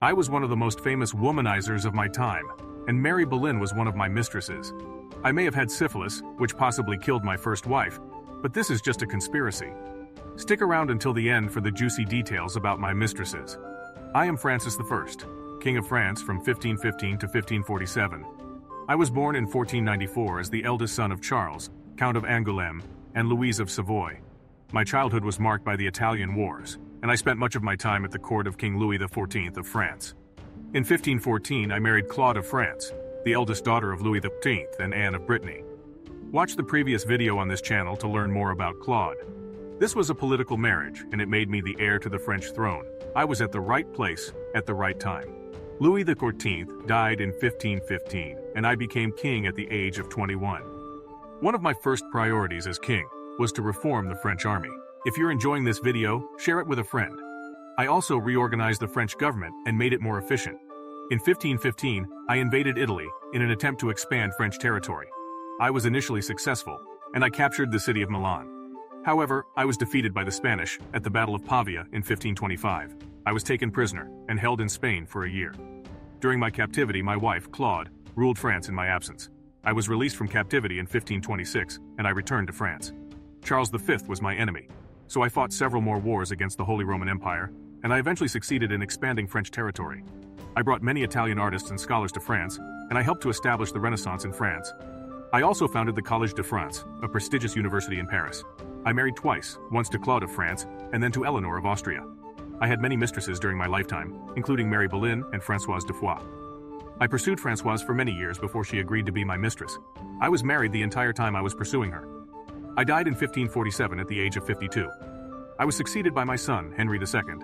I was one of the most famous womanizers of my time, and Mary Boleyn was one of my mistresses. I may have had syphilis, which possibly killed my first wife, but this is just a conspiracy. Stick around until the end for the juicy details about my mistresses. I am Francis I, King of France from 1515 to 1547. I was born in 1494 as the eldest son of Charles, Count of Angoulême, and Louise of Savoy. My childhood was marked by the Italian Wars, and I spent much of my time at the court of King Louis XIV of France. In 1514, I married Claude of France, the eldest daughter of Louis XIII and Anne of Brittany. Watch the previous video on this channel to learn more about Claude. This was a political marriage, and it made me the heir to the French throne. I was at the right place, at the right time. Louis XIV died in 1515, and I became king at the age of 21. One of my first priorities as king was to reform the French army. If you're enjoying this video, share it with a friend. I also reorganized the French government and made it more efficient. In 1515, I invaded Italy in an attempt to expand French territory. I was initially successful, and I captured the city of Milan. However, I was defeated by the Spanish at the Battle of Pavia in 1525. I was taken prisoner and held in Spain for a year. During my captivity, my wife, Claude, ruled France in my absence. I was released from captivity in 1526, and I returned to France. Charles V was my enemy, so I fought several more wars against the Holy Roman Empire, and I eventually succeeded in expanding French territory. I brought many Italian artists and scholars to France, and I helped to establish the Renaissance in France. I also founded the Collège de France, a prestigious university in Paris. I married twice, once to Claude of France, and then to Eleanor of Austria. I had many mistresses during my lifetime, including Mary Boleyn and Françoise de Foix. I pursued Françoise for many years before she agreed to be my mistress. I was married the entire time I was pursuing her. I died in 1547 at the age of 52. I was succeeded by my son, Henry II.